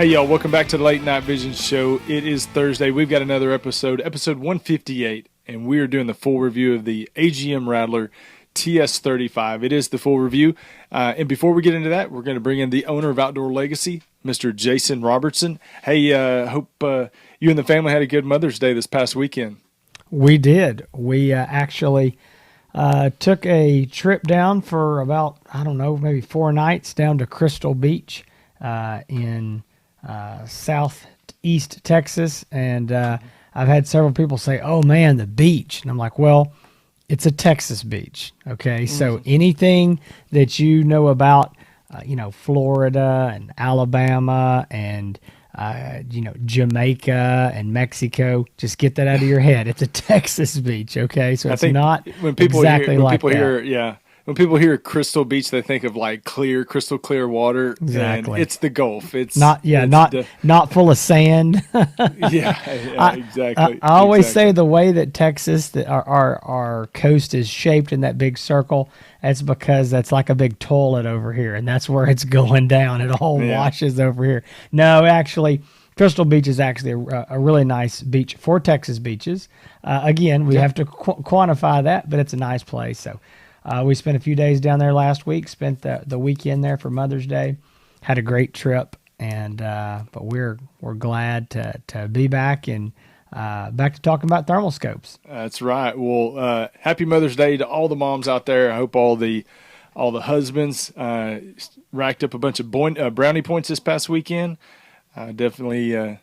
Hey, y'all, welcome back to the Late Night Vision Show. It is Thursday. We've got another episode 158, and we are doing the full review of the AGM Rattler TS35. It is the full review. And before we get into that, we're going to bring in the owner of Outdoor Legacy, Mr. Jason Robertson. Hey, hope you and the family had a good Mother's Day this past weekend. We did. We actually took a trip down for about, maybe 4 nights down to Crystal Beach in southeast Texas. And I've had several people say, "Oh man, the beach." And I'm like, well, it's a Texas beach. Okay. So anything that you know about, Florida and Alabama and, Jamaica and Mexico, just get that out of your head. It's a Texas beach. Okay. So it's not when people exactly when like people that. When people hear Crystal Beach, they think of like crystal clear water. Exactly. And it's the Gulf. It's not full of sand. Exactly. I always say the way that Texas, that our coast is shaped in that big circle, that's because that's like a big toilet over here, and that's where it's going down. It all washes over here. No, actually, Crystal Beach is actually a really nice beach for Texas beaches. Again, we have to quantify that, but it's a nice place. So we spent a few days down there last week, spent the weekend there for Mother's Day, had a great trip, and but we're glad to be back and back to talking about thermal scopes. That's right. Well, happy Mother's Day to all the moms out there. I hope all the husbands racked up a bunch of brownie points this past weekend. Definitely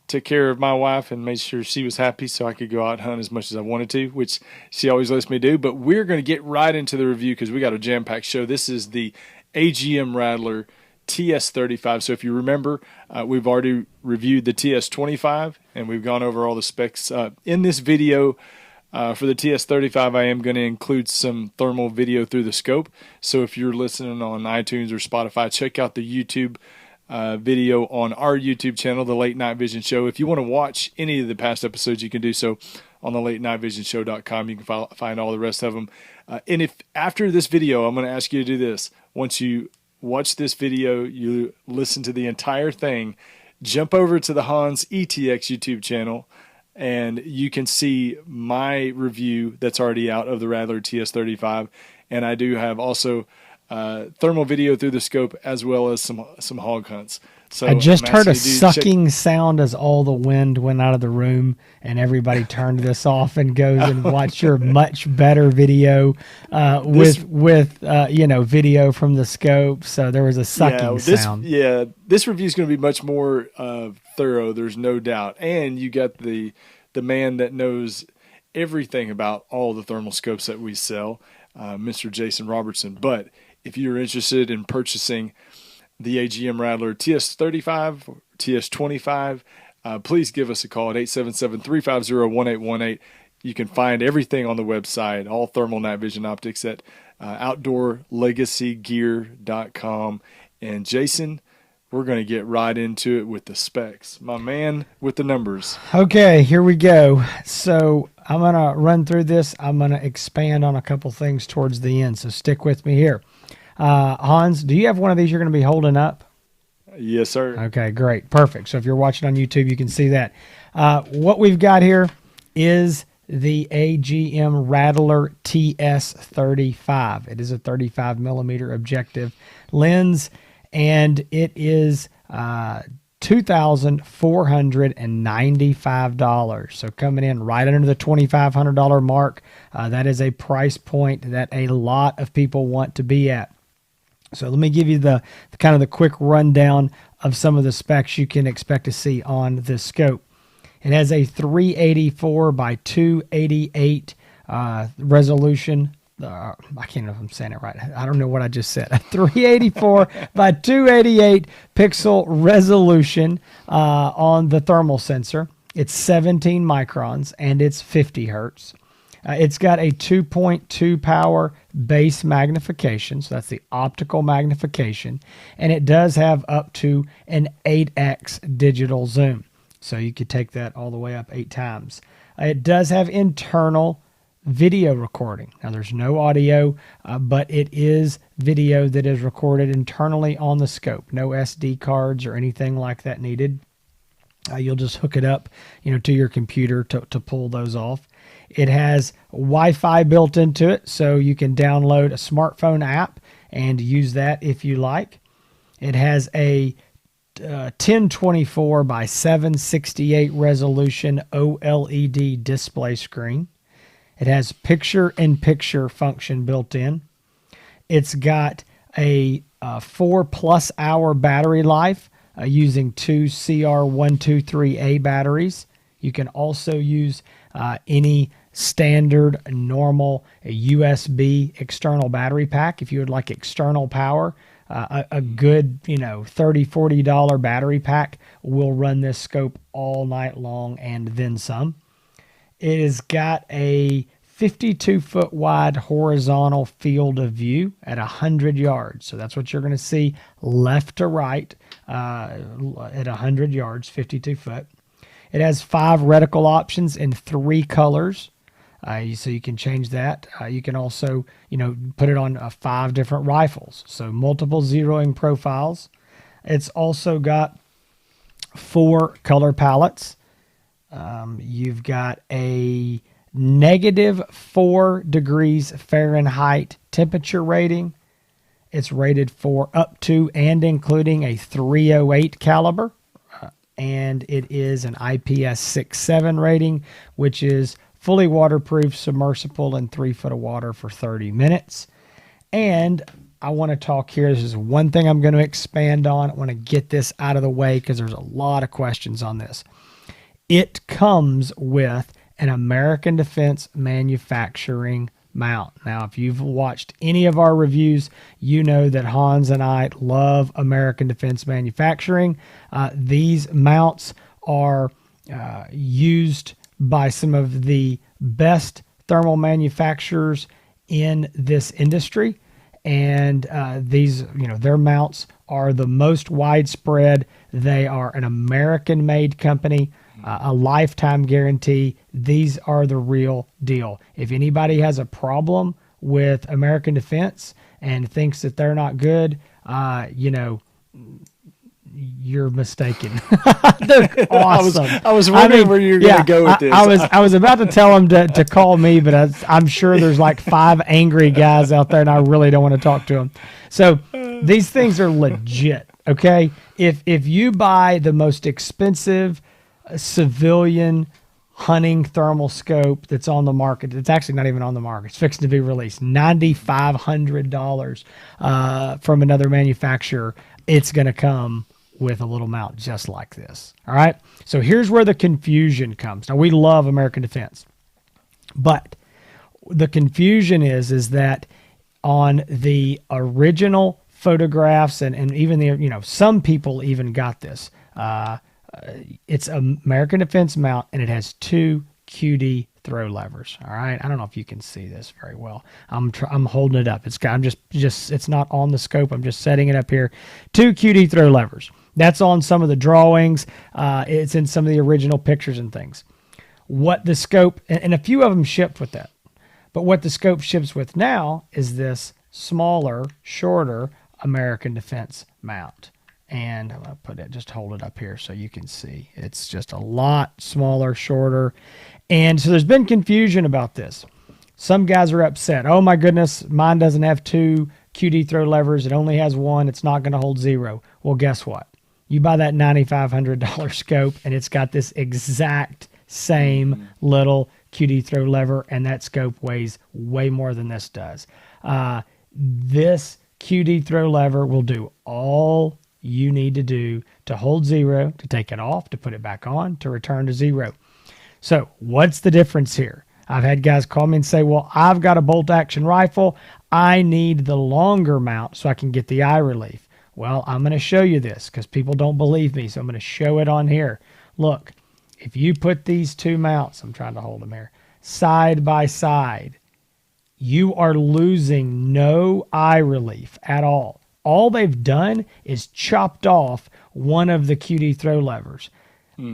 took care of my wife and made sure she was happy so I could go out and hunt as much as I wanted to, which she always lets me do. But we're going to get right into the review because we got a jam-packed show. This is the AGM Rattler TS35. So if you remember, we've already reviewed the TS25 and we've gone over all the specs. In this video for the TS35, I am going to include some thermal video through the scope. So if you're listening on iTunes or Spotify, check out the YouTube video on our YouTube channel, The Late Night Vision Show. If you want to watch any of the past episodes, you can do so on the latenightvision.show.com. You can find all the rest of them. And if after this video, I'm going to ask you to do this. Once you watch this video, you listen to the entire thing, jump over to the Hans ETX YouTube channel, and you can see my review that's already out of the Rattler TS35. And I do have also thermal video through the scope as well as some hog hunts. So I just heard a sucking sound as all the wind went out of the room, and everybody turned this off and goes and watch your much better video with video from the scope. So there was a sucking sound. This review is going to be much more thorough. There's no doubt, and you got the man that knows everything about all the thermal scopes that we sell, Mr. Jason Robertson. But if you're interested in purchasing the AGM Rattler TS35 or TS25, please give us a call at 877-350-1818. You can find everything on the website, all thermal night vision optics at outdoorlegacygear.com. And Jason, we're going to get right into it with the specs. My man with the numbers. Okay, here we go. So I'm going to run through this. I'm going to expand on a couple things towards the end, so stick with me here. Hans, do you have one of these you're going to be holding up? Yes, sir. Okay, great. Perfect. So if you're watching on YouTube, you can see that. What we've got here is the AGM Rattler TS35. It is a 35 millimeter objective lens, and it is $2,495. So coming in right under the $2,500 mark. That is a price point that a lot of people want to be at. So let me give you the kind of the quick rundown of some of the specs you can expect to see on this scope. It has a 384 by 288 resolution. I can't know if I'm saying it right. I don't know what I just said. A 384 by 288 pixel resolution on the thermal sensor. It's 17 microns and it's 50 hertz. It's got a 2.2 power base magnification, so that's the optical magnification, and it does have up to an 8x digital zoom, so you could take that all the way up 8 times. It does have internal video recording. Now there's no audio, but it is video that is recorded internally on the scope. No SD cards or anything like that needed. You'll just hook it up, to your computer to pull those off. It has Wi-Fi built into it, so you can download a smartphone app and use that if you like. It has a 1024 by 768 resolution OLED display screen. It has picture-in-picture function built in. It's got a 4+ hour battery life using two CR123A batteries. You can also use any standard, normal USB external battery pack if you would like external power. A good, $30-$40 battery pack will run this scope all night long and then some. It has got a 52-foot wide horizontal field of view at 100 yards. So that's what you're going to see left to right at 100 yards, 52 foot. It has 5 reticle options in 3 colors. So you can change that. You can also, put it on 5 different rifles. So multiple zeroing profiles. It's also got 4 color palettes. You've got a -4 degrees Fahrenheit temperature rating. It's rated for up to and including a .308 caliber. And it is an IPS 6.7 rating, which is fully waterproof, submersible, in 3 foot of water for 30 minutes. And I want to talk here. This is one thing I'm going to expand on. I want to get this out of the way because there's a lot of questions on this. It comes with an American Defense manufacturing mount. Now, if you've watched any of our reviews, you know that Hans and I love American Defense manufacturing. These mounts are used by some of the best thermal manufacturers in this industry. And these, their mounts are the most widespread. They are an American-made company, a lifetime guarantee. These are the real deal. If anybody has a problem with American Defense and thinks that they're not good, you're mistaken. They're awesome. I was wondering where you were going to go with this. I was about to tell them to call me, but I'm sure there's like 5 angry guys out there, and I really don't want to talk to them. So these things are legit. Okay, if you buy the most expensive civilian hunting thermal scope that's on the market, it's actually not even on the market. It's fixing to be released. $9,500 from another manufacturer. It's going to come with a little mount just like this. All right. So here's where the confusion comes. Now, we love American Defense, but the confusion is that on the original photographs and even some people even got this. It's American Defense mount, and it has 2 QD throw levers. All right. I don't know if you can see this very well. I'm holding it up. I'm just it's not on the scope. I'm just setting it up here. 2 QD throw levers. That's on some of the drawings. It's in some of the original pictures and things. What the scope, and a few of them shipped with that, but what the scope ships with now is this smaller, shorter American Defense mount. And I'm going to just hold it up here so you can see. It's just a lot smaller, shorter. And so there's been confusion about this. Some guys are upset. Oh my goodness, mine doesn't have 2 QD throw levers. It only has 1. It's not going to hold 0. Well, guess what? You buy that $9,500 scope, and it's got this exact same little QD throw lever, and that scope weighs way more than this does. This QD throw lever will do all you need to do to hold 0, to take it off, to put it back on, to return to 0. So what's the difference here? I've had guys call me and say, well, I've got a bolt action rifle. I need the longer mount so I can get the eye relief. Well, I'm going to show you this because people don't believe me. So I'm going to show it on here. Look, if you put these 2 mounts, I'm trying to hold them here, side by side, you are losing no eye relief at all. All they've done is chopped off one of the QD throw levers.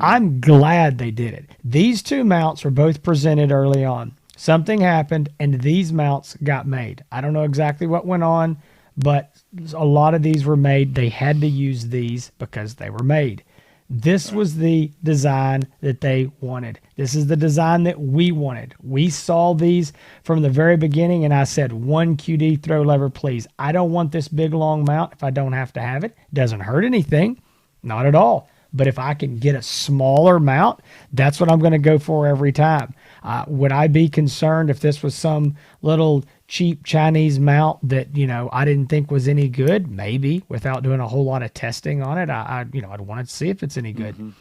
I'm glad they did it. These 2 mounts were both presented early on. Something happened, and these mounts got made. I don't know exactly what went on, but a lot of these were made. They had to use these because they were made. This was the design that they wanted. This is the design that we wanted. We saw these from the very beginning, and I said, one QD throw lever, please. I don't want this big, long mount if I don't have to have it. Doesn't hurt anything. Not at all. But if I can get a smaller mount, that's what I'm going to go for every time. Would I be concerned if this was some little cheap Chinese mount that, I didn't think was any good? Maybe, without doing a whole lot of testing on it. I'd want to see if it's any good. Mm-hmm.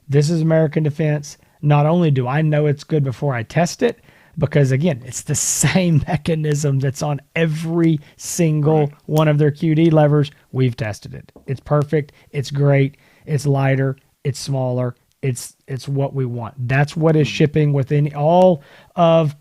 This is American Defense. Not only do I know it's good before I test it, because again, it's the same mechanism that's on every single one of their QD levers. We've tested it. It's perfect. It's great. It's lighter. It's smaller. It's what we want. That's what is shipping within all of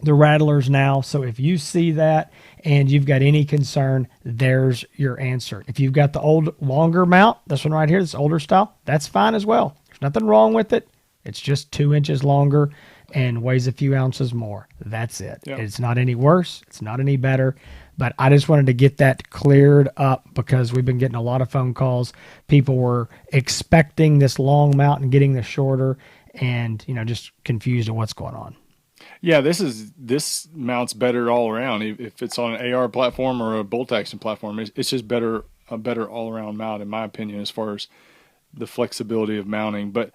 the Rattlers now. So if you see that and you've got any concern, there's your answer. If you've got the old, longer mount, this one right here, this older style, that's fine as well. There's nothing wrong with it. It's just 2 inches longer and weighs a few ounces more. That's it. Yep. It's not any worse. It's not any better. But I just wanted to get that cleared up because we've been getting a lot of phone calls. People were expecting this long mount and getting the shorter and, just confused at what's going on. Yeah, this mount's better all around. If it's on an AR platform or a bolt action platform, it's just a better all around mount, in my opinion, as far as the flexibility of mounting. But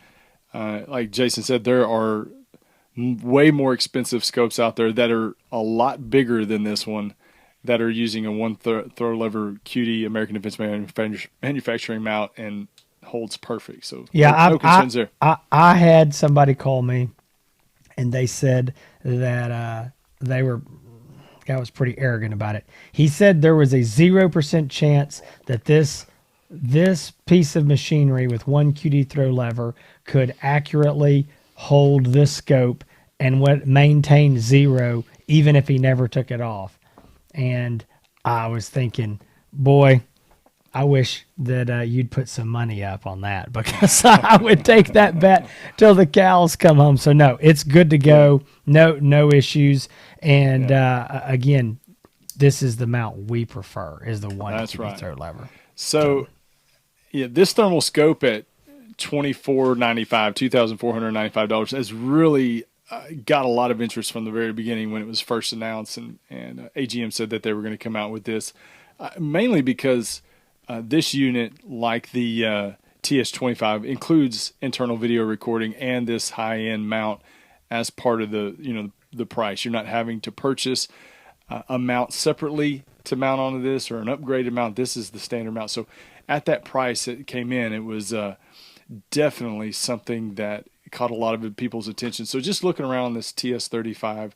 like Jason said, there are way more expensive scopes out there that are a lot bigger than this one, that are using a one throw lever QD American Defense manufacturing mount and holds perfect. So yeah, no concerns there. I had somebody call me, and they said that guy was pretty arrogant about it. He said there was a 0% chance that this piece of machinery with one QD throw lever could accurately hold this scope and maintain 0 even if he never took it off. And I was thinking, boy, I wish that you'd put some money up on that, because I would take that bet till the cows come home. So no, it's good to go. No issues. And again, this is the mount we prefer, is the one that's right. Throw lever. So yeah, this thermal scope at $2,495 has really got a lot of interest from the very beginning when it was first announced, and AGM said that they were going to come out with this, mainly because this unit, like the TS35, includes internal video recording and this high-end mount as part of the price. You're not having to purchase a mount separately to mount onto this, or an upgraded mount. This is the standard mount. So at that price it came in, it was definitely something that caught a lot of people's attention. So just looking around this TS35,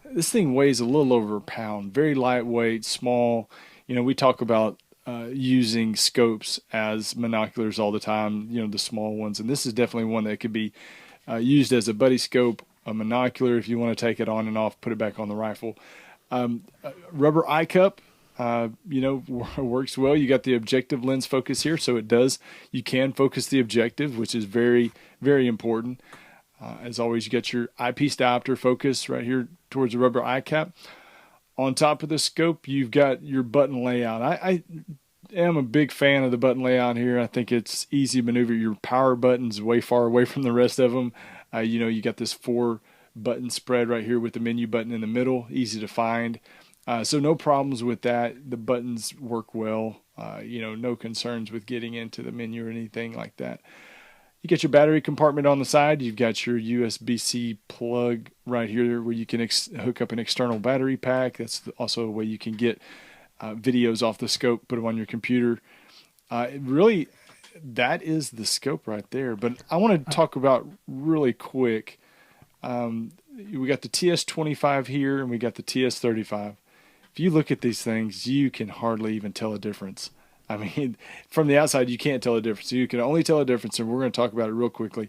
this thing weighs a little over a pound, very lightweight, small. We talk about using scopes as monoculars all the time, the small ones, and this is definitely one that could be used as a buddy scope, a monocular if you want to take it on and off, put it back on the rifle. Rubber eye cup, works well. You got the objective lens focus here, so you can focus the objective, which is very, very important. As always, you got your eyepiece diopter focus right here towards the rubber eye cap. On top of the scope, you've got your button layout. I am a big fan of the button layout here. I think it's easy to maneuver. Your power button's way far away from the rest of them. You got this 4-button spread right here with the menu button in the middle, easy to find. So no problems with that. The buttons work well. No concerns with getting into the menu or anything like that. You get your battery compartment on the side. You've got your USB-C plug right here where you can hook up an external battery pack. That's also a way you can get videos off the scope, put them on your computer. Really, that is the scope right there. But I want to talk about really quick. We got the TS25 here, and we got the TS35. If you look at these things, you can hardly even tell a difference. I mean, from the outside, you can't tell a difference. You can only tell a difference, and we're going to talk about it real quickly.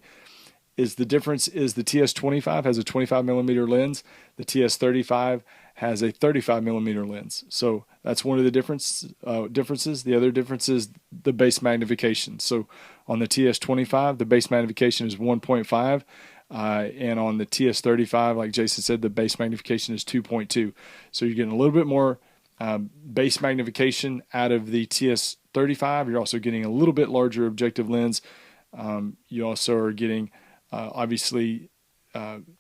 The difference is the TS25 has a 25mm lens. The TS35 has a 35mm lens. So that's one of the differences. The other difference is the base magnification. So on the TS25, the base magnification is 1.5. And on the TS35, like Jason said, the base magnification is 2.2. So you're getting a little bit more base magnification out of the TS35. You're also getting a little bit larger objective lens. You also are getting, obviously,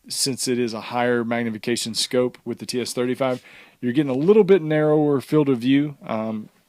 since it is a higher magnification scope with the TS35, you're getting a little bit narrower field of view.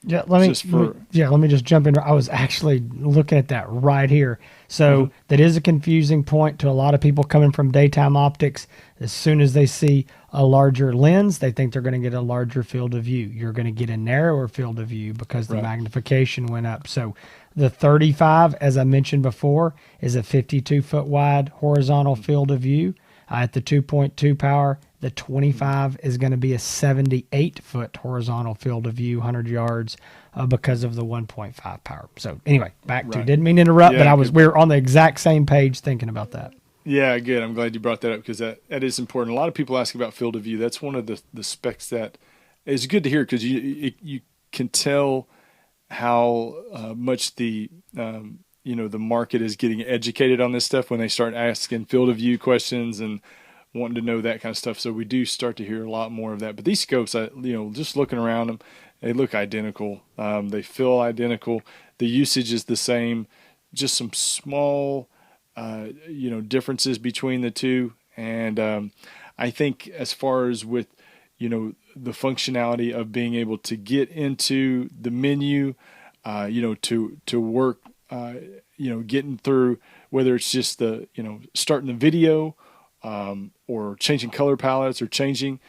Let me just jump in. I was actually looking at that right here. So that is a confusing point to a lot of people coming from daytime optics. As soon as they see a larger lens, they think they're going to get a larger field of view. You're going to get a narrower field of view because the magnification went up. So the 35, as I mentioned before, is a 52-foot wide horizontal field of view at the 2.2 power. The 25 is going to be a 78-foot horizontal field of view, 100 yards, because of the 1.5 power. So anyway, back to, didn't mean to interrupt, but we were on the exact same page thinking about that. Yeah, good. I'm glad you brought that up because that is important. A lot of people ask about field of view. That's one of the specs that is good to hear because you can tell how much the the market is getting educated on this stuff when they start asking field of view questions and wanting to know that kind of stuff. So we do start to hear a lot more of that. But these scopes, just looking around them, they look identical. They feel identical. The usage is the same. Just some small, differences between the two. And I think as far as with, the functionality of being able to get into the menu, to work, getting through, whether it's just the, starting the video, or changing color palettes or changing,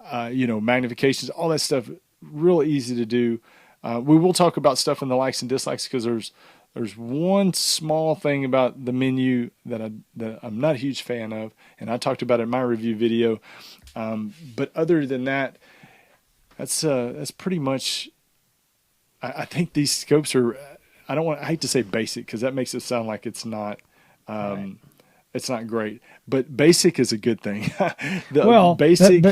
magnifications, all that stuff, real easy to do. We will talk about stuff in the likes and dislikes because there's one small thing about the menu that I'm not a huge fan of, and I talked about it in my review video. But other than that, that's pretty much. I think these scopes are. I hate to say basic because that makes it sound like it's not. It's not great, but basic is a good thing. Basic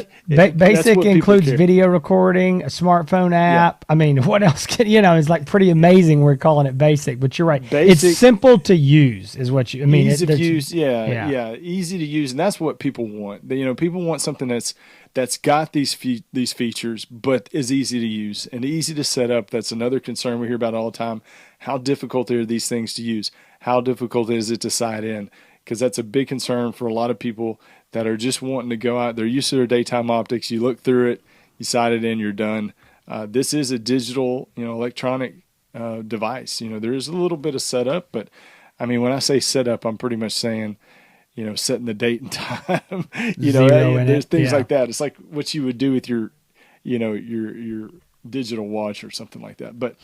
includes video recording, a smartphone app. Yeah. I mean, what else can, it's like pretty amazing we're calling it basic, but you're right. Basic, it's simple to use is what you, easy to use. Yeah. Easy to use. And that's what people want. People want something that's got these features, but is easy to use and easy to set up. That's another concern we hear about all the time. How difficult are these things to use? How difficult is it to sight in? Because that's a big concern for a lot of people that are just wanting to go out. They're used to their daytime optics. You look through it, you sight it in, you're done. This is a digital, electronic device. There is a little bit of setup, but I mean, when I say setup, I'm pretty much saying, setting the date and time. There's things like that. It's like what you would do with your digital watch or something like that. But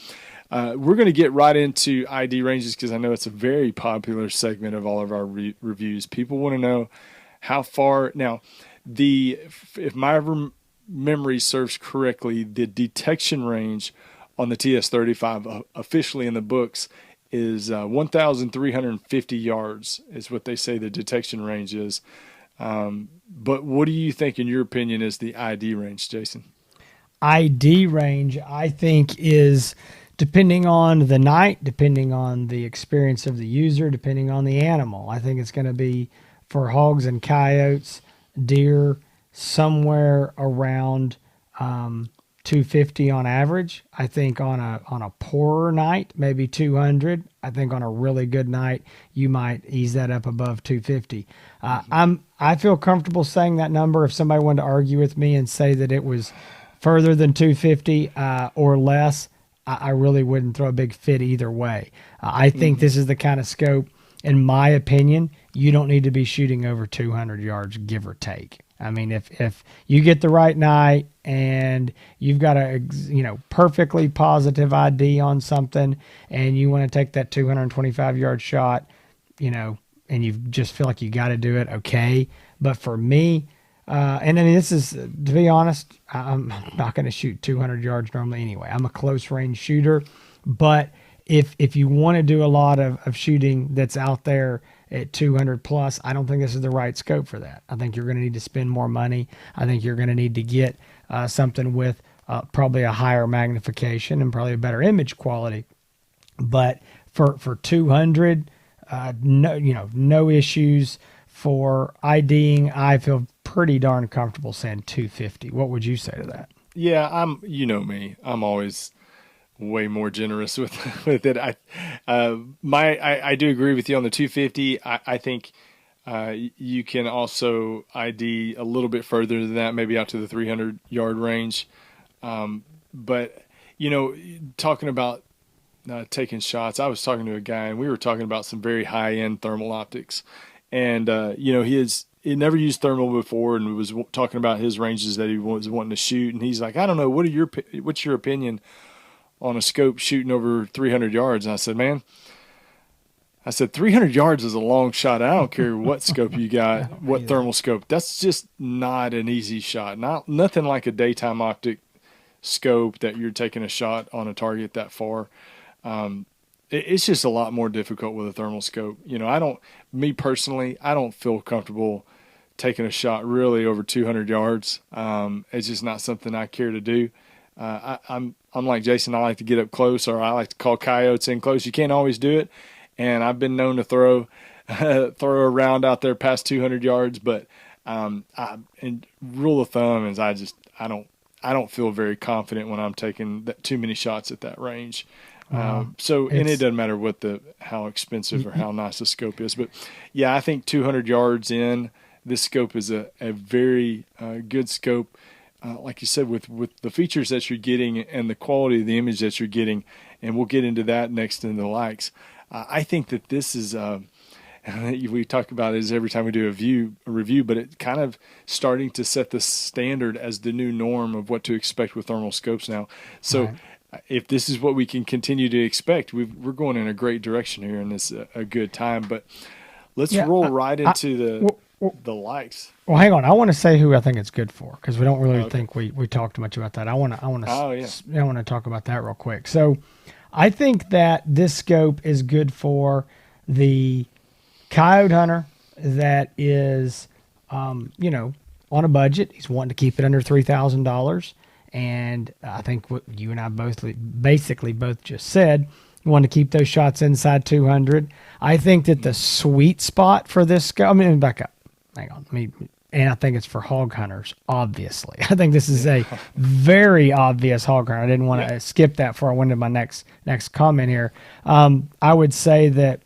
we're going to get right into ID ranges because I know it's a very popular segment of all of our reviews. People want to know how far. Now, if my memory serves correctly, the detection range on the TS35 officially in the books is 1,350 yards is what they say the detection range is. But what do you think, in your opinion, is the ID range, Jason? ID range, I think, is depending on the night, depending on the experience of the user, depending on the animal. I think it's going to be for hogs and coyotes, deer, somewhere around 250 on average. I think on a poorer night, maybe 200. I think on a really good night, you might ease that up above 250. I feel comfortable saying that number. If somebody wanted to argue with me and say that it was further than 250 or less, I really wouldn't throw a big fit either way. I think this is the kind of scope, in my opinion, you don't need to be shooting over 200 yards, give or take. I mean, if you get the right night and you've got a perfectly positive ID on something and you want to take that 225 yard shot, and you just feel like you got to do it, okay. But for me, and I mean, this is, to be honest, I'm not going to shoot 200 yards normally anyway. I'm a close range shooter, but if you want to do a lot of shooting that's out there at 200 plus, I don't think this is the right scope for that. I think you're going to need to spend more money. I think you're going to need to get something with probably a higher magnification and probably a better image quality. But for 200, no issues. for IDing, I feel pretty darn comfortable saying 250. What would you say to that? Yeah, you know me. I'm always way more generous with with it. I do agree with you on the 250. I think you can also ID a little bit further than that, maybe out to the 300-yard range. But talking about taking shots, I was talking to a guy and we were talking about some very high-end thermal optics, and he never used thermal before and was talking about his ranges that he was wanting to shoot, and he's like, I don't know, what's your opinion on a scope shooting over 300 yards? And I said, man, 300 yards is a long shot. I don't care what scope you got, what thermal scope. That's just not an easy shot. Nothing like a daytime optic scope that you're taking a shot on a target that far. It's just a lot more difficult with a thermal scope. Me personally, I don't feel comfortable taking a shot really over 200 yards. It's just not something I care to do. I'm like Jason. I like to get up close, or I like to call coyotes in close. You can't always do it, and I've been known to throw a round out there past 200 yards. But and rule of thumb is I don't feel very confident when I'm taking too many shots at that range. And it doesn't matter how expensive or how nice the scope is, but yeah, I think 200 yards in, this scope is a very good scope. Like you said, with the features that you're getting and the quality of the image that you're getting, and we'll get into that next in the likes. I think that this is, we talk about it every time we do a review, but it kind of starting to set the standard as the new norm of what to expect with thermal scopes now. So right. If this is what we can continue to expect, we're going in a great direction here, and it's a good time. But let's roll right into the likes. Well, hang on. I want to say who I think it's good for, because we don't really think we talked much about that. I want to talk about that real quick. So I think that this scope is good for the coyote hunter that is, on a budget. He's wanting to keep it under $3,000. And I think what you and I both just said, you want to keep those shots inside 200. I think that the sweet spot for this scope, back up. Hang on. And I think it's for hog hunters, obviously. I think this is a very obvious hog hunter. I didn't want to skip that before I went to my next comment here. I would say that,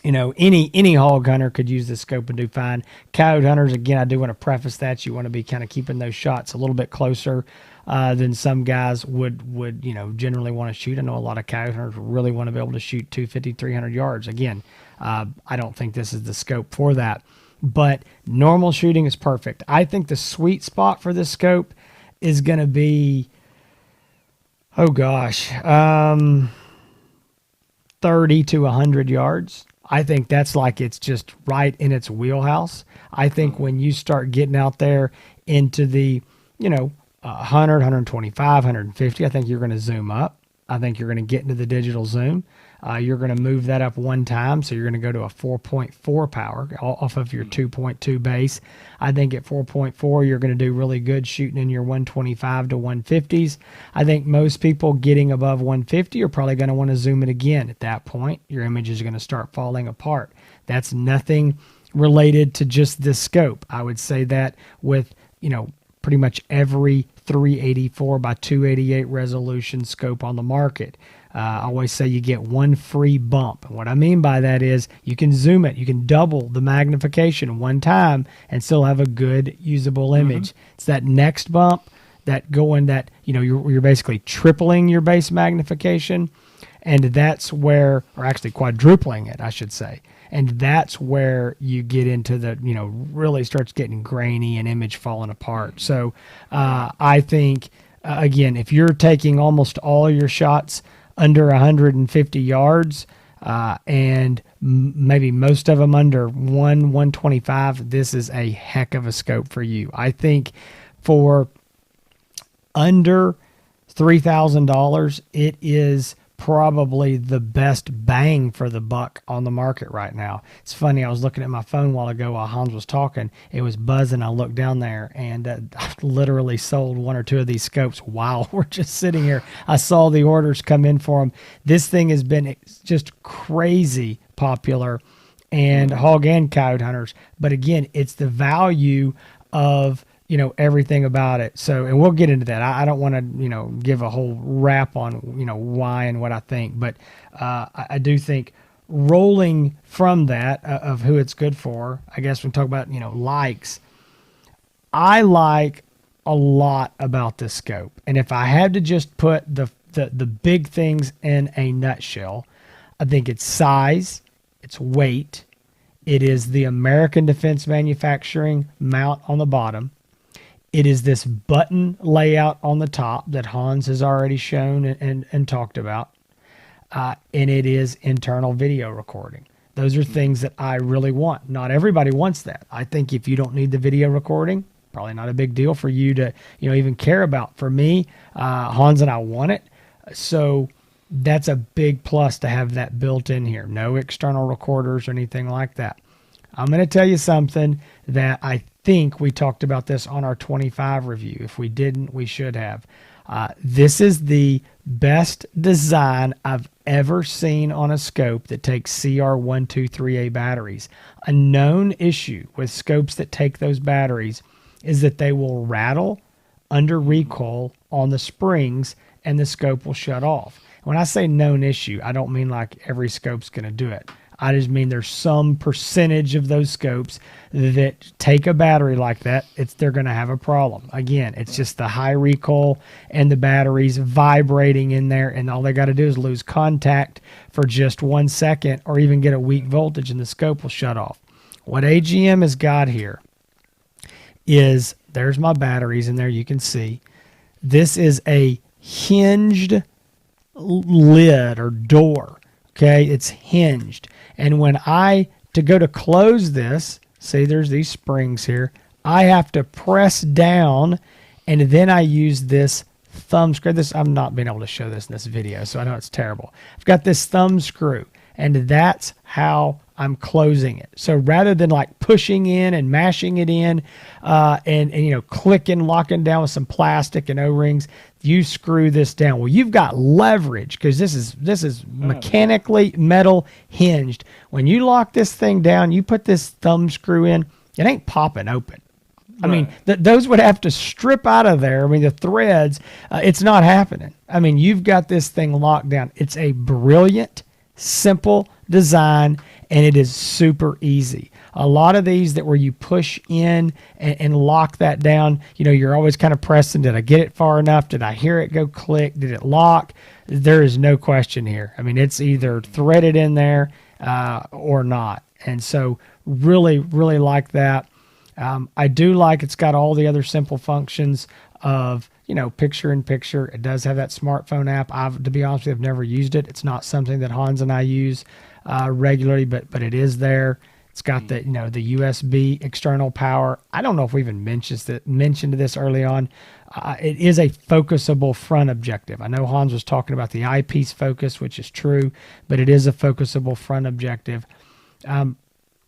any hog hunter could use this scope and do fine. Coyote hunters, again, I do want to preface that. You want to be kind of keeping those shots a little bit closer than some guys would generally want to shoot. I know a lot of coyote hunters really want to be able to shoot 250, 300 yards. Again, I don't think this is the scope for that. But normal shooting is perfect. I think the sweet spot for this scope is going to be, 30 to 100 yards. I think that's it's just right in its wheelhouse. I think when you start getting out there into the, 100, 125, 150, I think you're going to zoom up. I think you're going to get into the digital zoom. You're going to move that up one time, so you're going to go to a 4.4 power off of your 2.2 base. I think at 4.4, you're going to do really good shooting in your 125 to 150s. I think most people getting above 150 are probably going to want to zoom it again. At that point, your image is going to start falling apart. That's nothing related to just this scope. I would say that with, pretty much every 384 by 288 resolution scope on the market. I always say you get one free bump. And what I mean by that is you can zoom it. You can double the magnification one time and still have a good usable image. Mm-hmm. It's that next bump you're basically tripling your base magnification. And that's where, or actually quadrupling it, I should say. And that's where you get into the, really starts getting grainy and image falling apart. So I think, again, if you're taking almost all your shots under 150 yards and maybe most of them under 125, this is a heck of a scope for you. I think for under $3,000, it is probably the best bang for the buck on the market right now. It's funny, I was looking at my phone a while ago while Hans was talking. It was buzzing. I looked down there and I literally sold one or two of these scopes while we're just sitting here. I saw the orders come in for them. This thing has been just crazy popular and hog and coyote hunters. But again, it's the value of, everything about it. So, and we'll get into that. I don't want to, give a whole wrap on, why and what I think, but I do think rolling from that of who it's good for, I guess we talk about, likes. I like a lot about this scope. And if I had to just put the big things in a nutshell, I think it's size, it's weight, it is the American Defense Manufacturing mount on the bottom, it is this button layout on the top that Hans has already shown and talked about, and it is internal video recording. Those are things that I really want. Not everybody wants that. I think if you don't need the video recording, probably not a big deal for you to even care about. For me, Hans and I want it, so that's a big plus to have that built in here. No external recorders or anything like that. I'm going to tell you something that I think we talked about this on our 25 review. If we didn't, we should have. This is the best design I've ever seen on a scope that takes CR123A batteries. A known issue with scopes that take those batteries is that they will rattle under recoil on the springs and the scope will shut off. When I say known issue, I don't mean like every scope's going to do it. I just mean there's some percentage of those scopes that take a battery like that, they're going to have a problem. Again, it's just the high recoil and the batteries vibrating in there, and all they got to do is lose contact for just 1 second or even get a weak voltage and the scope will shut off. What AGM has got here is, there's my batteries in there, you can see. This is a hinged lid or door. Okay, it's hinged. And when to go to close this, see there's these springs here, I have to press down, and then I use this thumb screw. I'm not being able to show this in this video, so I know it's terrible. I've got this thumb screw, and that's how I'm closing it. So rather than like pushing in and mashing it in and clicking, locking down with some plastic and O-rings, you screw this down. Well, you've got leverage because this is mechanically metal hinged. When you lock this thing down, you put this thumb screw in, it ain't popping open. I mean, those would have to strip out of there. I mean, the threads, it's not happening. I mean, you've got this thing locked down. It's a brilliant, simple design, and it is super easy. A lot of these that where you push in and lock that down, you're always kind of pressing, did I get it far enough? Did I hear it go click? Did it lock? There is no question here. I mean, it's either threaded in there or not. And so really, really like that. I do like it's got all the other simple functions of, picture in picture. It does have that smartphone app. To be honest with you, I've never used it. It's not something that Hans and I use regularly, but it is there. It's got the the USB external power. I don't know if we even mentioned this early on. It is a focusable front objective. I know Hans was talking about the eyepiece focus, which is true, but it is a focusable front objective.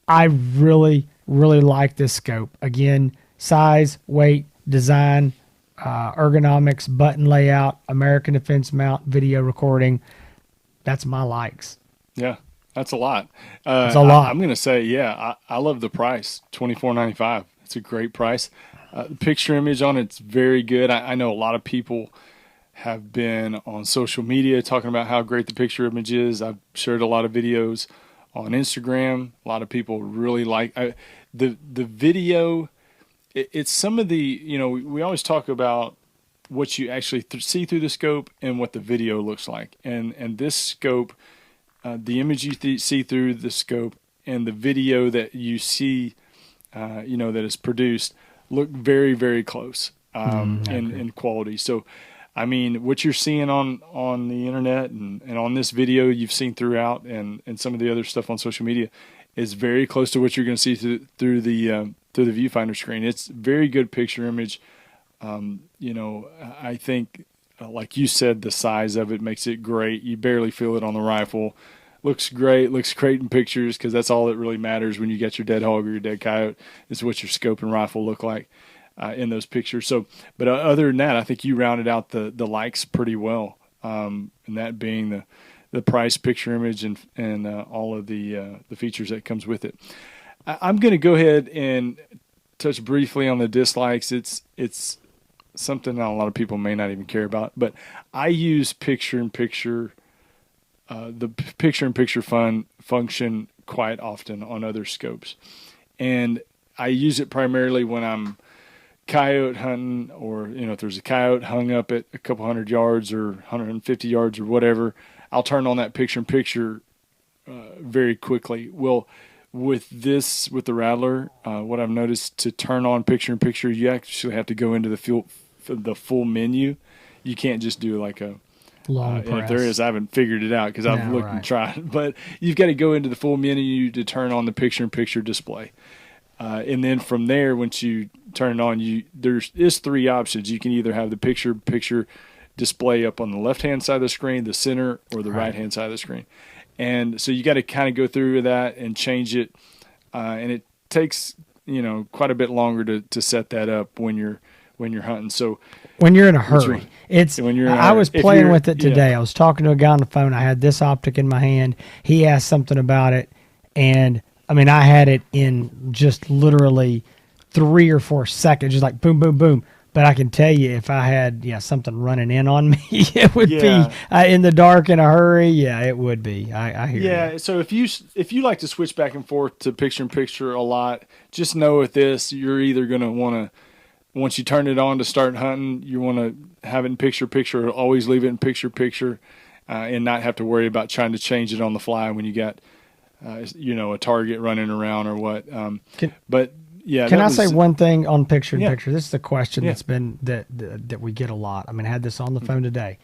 I really, really like this scope. Again, size, weight, design, ergonomics, button layout, American Defense mount, video recording. That's my likes. Yeah. That's a lot. That's a lot. I'm going to say, yeah, I love the price, $24.95. It's a great price. The picture image on it's very good. I know a lot of people have been on social media talking about how great the picture image is. I've shared a lot of videos on Instagram. A lot of people really like the video. It's some of the, we always talk about what you actually see through the scope and what the video looks like. And this scope, the image you see through the scope and the video that you see, that is produced, look very, very close in quality. So, I mean, what you're seeing on the internet and on this video you've seen throughout and some of the other stuff on social media is very close to what you're going to see through the viewfinder screen. It's very good picture image. I think, like you said, the size of it makes it great. You barely feel it on the rifle. Looks great in pictures because that's all that really matters when you get your dead hog or your dead coyote is what your scope and rifle look like in those pictures. So, but other than that, I think you rounded out the likes pretty well, and that being the price, picture, image, and all of the features that comes with it. I'm going to go ahead and touch briefly on the dislikes. It's something that a lot of people may not even care about, but I use picture-in-picture, the picture-in-picture function quite often on other scopes, and I use it primarily when I'm coyote hunting, or if there's a coyote hung up at a couple 100 yards or 150 yards or whatever. I'll turn on that picture-in-picture very quickly. Well, with the Rattler, what I've noticed, to turn on picture-in-picture, you actually have to go into the full menu. You can't just do like a long and press. if there is, I haven't figured it out because I've looked and tried. But you've got to go into the full menu to turn on the picture-in-picture display. And then from there, once you turn it on, there's 3 options. You can either have the picture-in-picture display up on the left-hand side of the screen, the center, or the right-hand side of the screen. And so you got to kind of go through that and change it. And it takes quite a bit longer to set that up when you're hunting. So when you're in a hurry, I was playing with it today. Yeah. I was talking to a guy on the phone. I had this optic in my hand. He asked something about it, and I mean, I had it in just literally 3 or 4 seconds, just like boom, boom, boom. But I can tell you, if I had something running in on me, it would be in the dark in a hurry. Yeah, it would be. I hear you. Yeah, so if you like to switch back and forth to picture-in-picture a lot, just know with this, you're either going to want to, once you turn it on to start hunting, you want to have it in picture-in-picture, or always leave it in picture-in-picture, and not have to worry about trying to change it on the fly when you got a target running around or what. Can I say one thing on picture-in-picture? This is a question that's been that we get a lot. I mean, I had this on the phone today.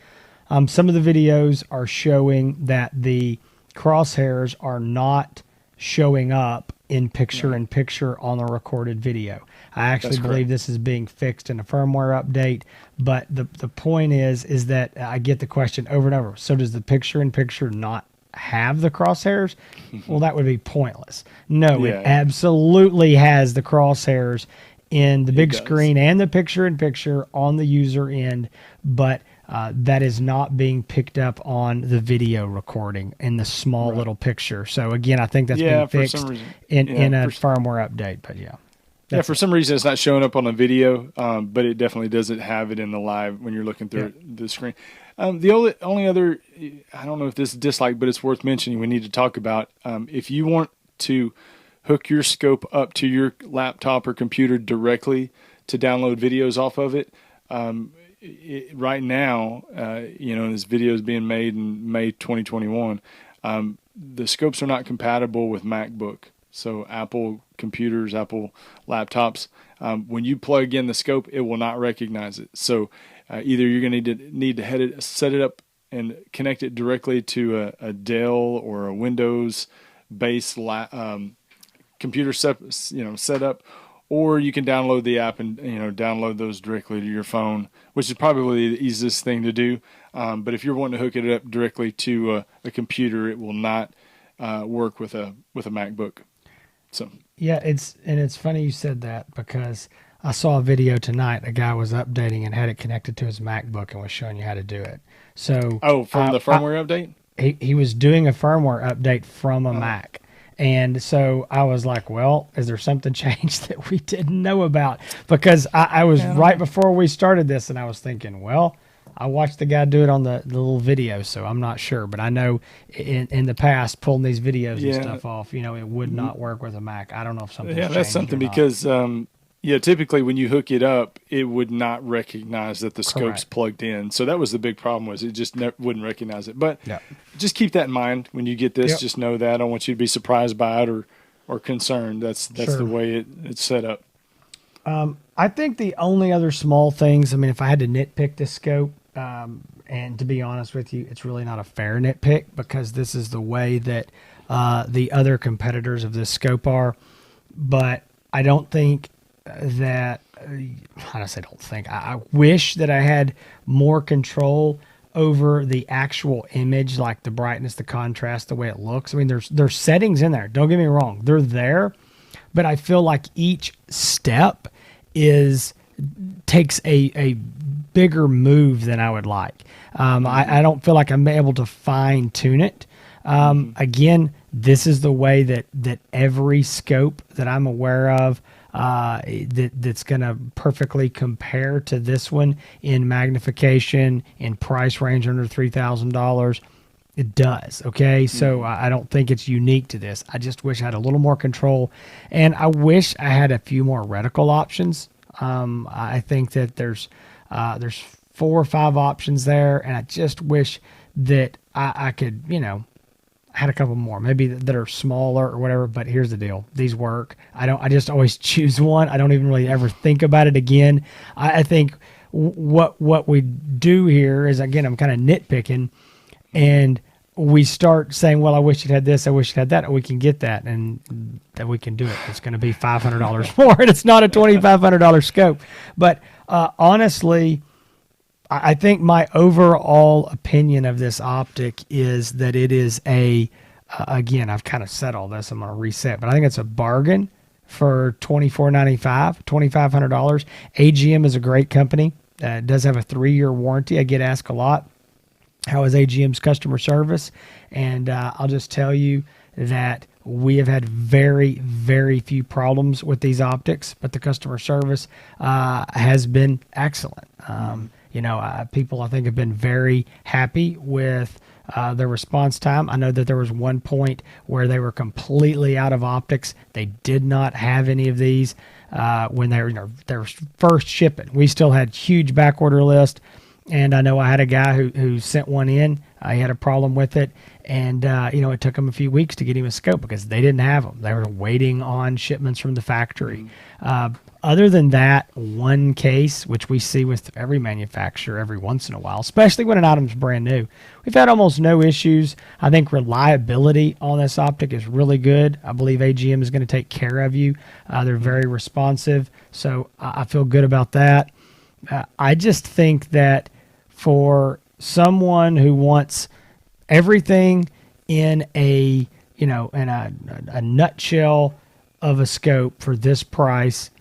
Some of the videos are showing that the crosshairs are not showing up in picture-in-picture on the recorded video. I actually believe this is being fixed in a firmware update, but the point is that I get the question over and over. So does the picture-in-picture not have the crosshairs? Well, that would be pointless. No, it absolutely has the crosshairs in the big screen and the picture-in-picture on the user end, but that is not being picked up on the video recording in the small little picture. So again, I think that's being fixed in a firmwar update. But for some reason it's not showing up on the video, but it definitely doesn't have it in the live when you're looking through the screen. The only other, I don't know if this is dislike, but it's worth mentioning, we need to talk about, if you want to hook your scope up to your laptop or computer directly to download videos off of it, right now, this video is being made in May 2021, the scopes are not compatible with MacBook. So Apple computers, Apple laptops, when you plug in the scope, it will not recognize it. So either you're going to need to set it up and connect it directly to a Dell or a Windows-based computer setup, or you can download the app and download those directly to your phone, which is probably the easiest thing to do. But if you're wanting to hook it up directly to a computer, it will not work with a MacBook. So yeah, it's funny you said that, because I saw a video tonight. A guy was updating and had it connected to his MacBook and was showing you how to do it. So from the firmware update? He was doing a firmware update from a Mac. And so I was like, well, is there something changed that we didn't know about? Because I was right before we started this, and I was thinking, well, I watched the guy do it on the little video, so I'm not sure. But I know in the past, pulling these videos and stuff off, it would not work with a Mac. I don't know if something. Yeah, that's something, because typically when you hook it up, it would not recognize that the scope's plugged in. So that was the big problem, was it just wouldn't recognize it. But just keep that in mind when you get this. Just know that. I don't want you to be surprised by it or concerned. That's the way it's set up. I think the only other small things, I mean, if I had to nitpick this scope, and to be honest with you, it's really not a fair nitpick, because this is the way that the other competitors of this scope are. But I don't think that, I wish that I had more control over the actual image, like the brightness, the contrast, the way it looks. I mean, there's settings in there. Don't get me wrong. They're there, but I feel like each step takes a bigger move than I would like. I don't feel like I'm able to fine tune it. Again, this is the way that every scope that I'm aware of that's going to perfectly compare to this one in magnification, in price range under $3,000. It does. Okay. So I don't think it's unique to this. I just wish I had a little more control, and I wish I had a few more reticle options. I think that there's 4 or 5 options there, and I just wish that I could, had a couple more, maybe that are smaller or whatever. But here's the deal: these work. I just always choose one. I don't even really ever think about it again. I think what we do here is, again, I'm kind of nitpicking, and we start saying, well, I wish it had this, I wish it had that, or we can get that, and that we can do it. It's going to be $500 more, and it's not a $2,500 scope. But honestly, I think my overall opinion of this optic is that it is again, I've kind of said all this, I'm going to reset, but I think it's a bargain for $2,495, $2,500. AGM is a great company. It does have a 3-year warranty. I get asked a lot, how is AGM's customer service? And I'll just tell you that we have had very, very few problems with these optics, but the customer service has been excellent. People, I think, have been very happy with their response time. I know that there was one point where they were completely out of optics. They did not have any of these when they were first shipping. We still had huge back order list. And I know I had a guy who sent one in. He had a problem with it. And, it took him a few weeks to get him a scope because they didn't have them. They were waiting on shipments from the factory. Other than that, one case, which we see with every manufacturer every once in a while, especially when an item's brand new, we've had almost no issues. I think reliability on this optic is really good. I believe AGM is going to take care of you. They're very responsive. So I feel good about that. I just think that for someone who wants everything in a nutshell of a scope for this price,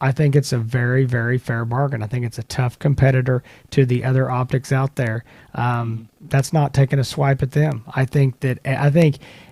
I think it's a very, very fair bargain. I think it's a tough competitor to the other optics out there. That's not taking a swipe at them. I think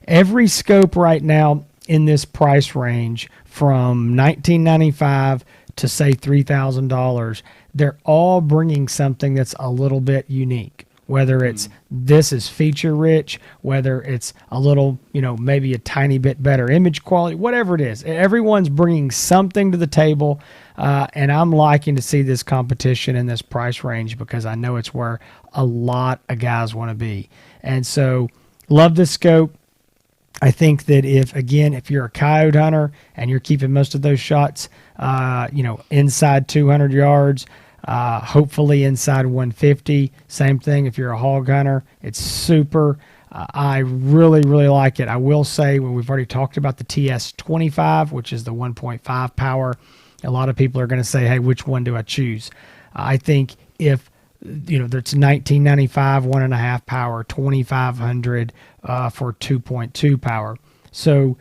every scope right now in this price range from $1,995 to say $3,000, they're all bringing something that's a little bit unique. Whether it's this is feature rich, whether it's a little, maybe a tiny bit better image quality, whatever it is, everyone's bringing something to the table. And I'm liking to see this competition in this price range because I know it's where a lot of guys want to be. And so love this scope. I think that if you're a coyote hunter and you're keeping most of those shots, inside 200 yards, hopefully inside 150. Same thing if you're a hog hunter. It's super. I really, really like it. I will say, when we've already talked about the TS35, which is the 1.5 power, a lot of people are going to say, hey, which one do I choose? I think if that's $1,995, 1.5 power, $2,500 for 2.2 power. So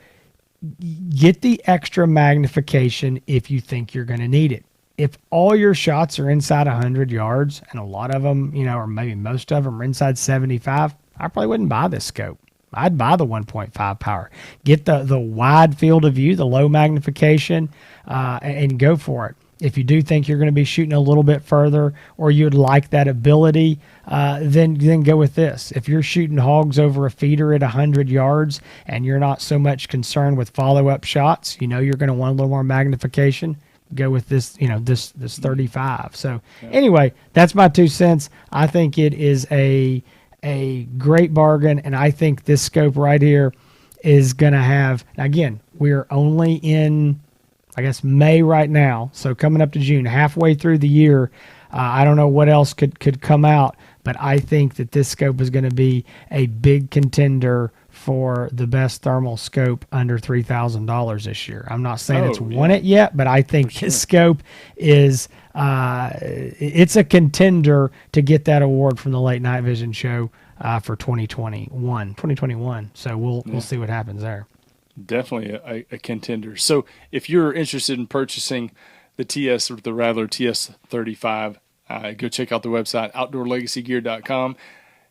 get the extra magnification if you think you're going to need it. If all your shots are inside 100 yards, and a lot of them, or maybe most of them are inside 75, I probably wouldn't buy this scope. I'd buy the 1.5 power. Get the wide field of view, the low magnification, and go for it. If you do think you're going to be shooting a little bit further, or you'd like that ability, then go with this. If you're shooting hogs over a feeder at 100 yards and you're not so much concerned with follow-up shots, you're going to want a little more magnification, go with this, this 35. So anyway, that's my 2 cents. I think it is a great bargain, and I think this scope right here is going to have, again, we're only in, I guess, May right now. So coming up to June, halfway through the year, I don't know what else could come out, but I think that this scope is going to be a big contender for the best thermal scope under $3,000 this year. I'm not saying it's won it yet, but I think this scope is it's a contender to get that award from the Late Night Vision Show for 2021. So we'll see what happens there. Definitely a contender. So if you're interested in purchasing the Rattler TS35, Go check out the website, outdoorlegacygear.com.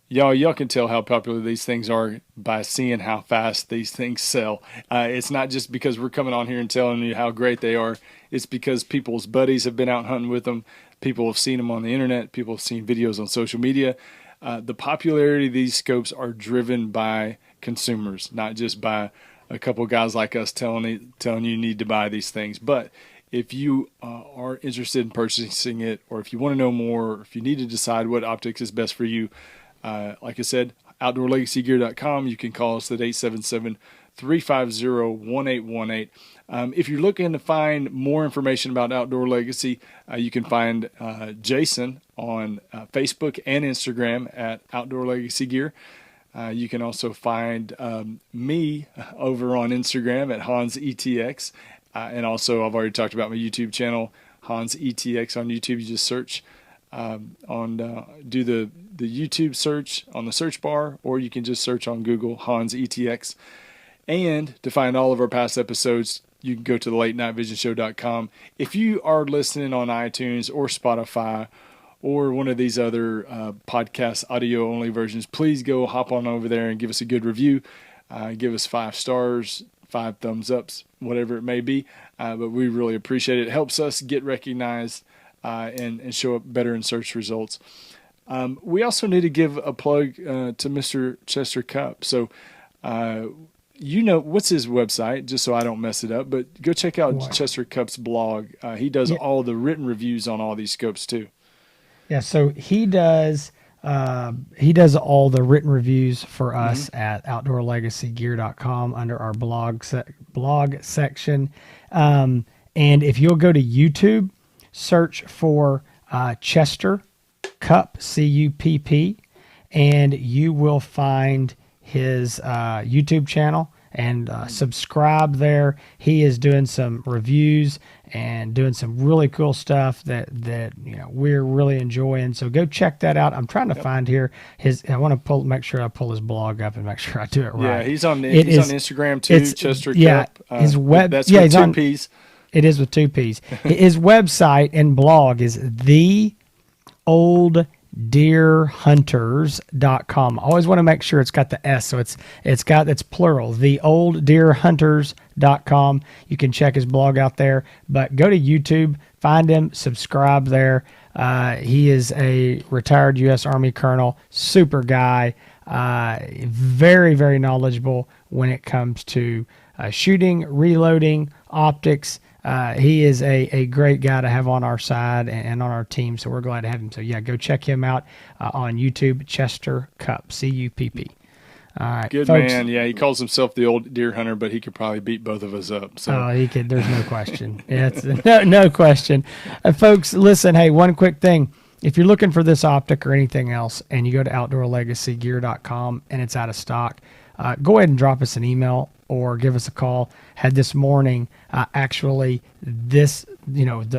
Y'all can tell how popular these things are by seeing how fast these things sell. It's not just because we're coming on here and telling you how great they are. It's because people's buddies have been out hunting with them. People have seen them on the internet. People have seen videos on social media. The popularity of these scopes are driven by consumers, not just by a couple guys like us telling you need to buy these things. But if you are interested in purchasing it, or if you want to know more, or if you need to decide what optics is best for you, like I said, outdoorlegacygear.com. You can call us at 877-350-1818. If you're looking to find more information about Outdoor Legacy, you can find Jason on Facebook and Instagram at Outdoor Legacy Gear. You can also find me over on Instagram at Hans ETX. And also, I've already talked about my YouTube channel, Hans ETX on YouTube. You just search do the YouTube search on the search bar, or you can just search on Google Hans ETX. And to find all of our past episodes, you can go to the latenightvision.show.com. If you are listening on iTunes or Spotify or one of these other podcast audio only versions, please go hop on over there and give us a good review. Give us 5 stars, 5 thumbs ups, whatever it may be. But we really appreciate it. It helps us get recognized and show up better in search results. We also need to give a plug to Mr. Chester Cup. So, what's his website, just so I don't mess it up, but go check out Chester Cup's blog. He does all the written reviews on all these scopes too. Yeah, so he does all the written reviews for us at outdoorlegacygear.com under our blog section. And if you'll go to YouTube, search for Chester Cupp, C-U-P-P, and you will find his YouTube channel and subscribe there. He is doing some reviews and doing some really cool stuff that we're really enjoying. So go check that out. I'm trying to find here I want to make sure I pull his blog up and make sure I do it right. Yeah, he's on Instagram too, Chester Cupp. His web that's with 2 P's. It is with 2 P's. His website and blog is theolddeerhunters.com. I always want to make sure it's got the S, so it's plural. Theolddeerhunters.com. You can check his blog out there, but go to YouTube, find him, subscribe there. He is a retired U.S. Army colonel, super guy, very, very knowledgeable when it comes to shooting, reloading, optics. He is a great guy to have on our side and on our team, so we're glad to have him. So, yeah, go check him out on YouTube, Chester Cupp, C-U-P-P. All right, good folks. Man. Yeah, he calls himself the old deer hunter, but he could probably beat both of us up. So. Oh, he could. There's no question. It's no question. Folks, listen, hey, one quick thing. If you're looking for this optic or anything else and you go to outdoorlegacygear.com and it's out of stock, go ahead and drop us an email or give us a call. Had this morning, the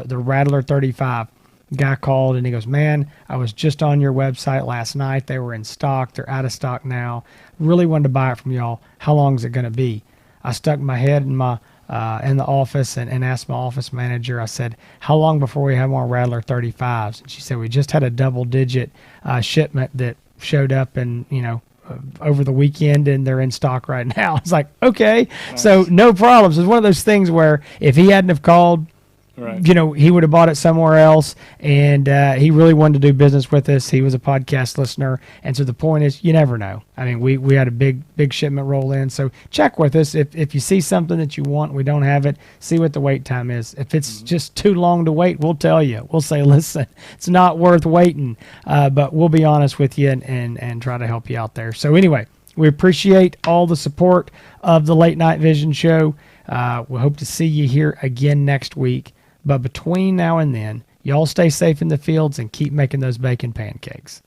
Rattler 35 guy called and he goes, man, I was just on your website last night. They were in stock. They're out of stock now. Really wanted to buy it from y'all. How long is it going to be? I stuck my head in the office and asked my office manager. I said, how long before we have more Rattler 35s? And she said, we just had a double-digit shipment that showed up and over the weekend, and they're in stock right now. I was like, okay, nice. So no problems. It's one of those things where if he hadn't have called, right, he would have bought it somewhere else, and he really wanted to do business with us. He was a podcast listener, and so the point is, you never know. I mean, we had a big shipment roll in, so check with us. If you see something that you want, we don't have it, see what the wait time is. If it's just too long to wait, we'll tell you. We'll say, listen, it's not worth waiting, but we'll be honest with you and try to help you out there. So anyway, we appreciate all the support of the Late Night Vision Show. We hope to see you here again next week. But between now and then, y'all stay safe in the fields and keep making those bacon pancakes.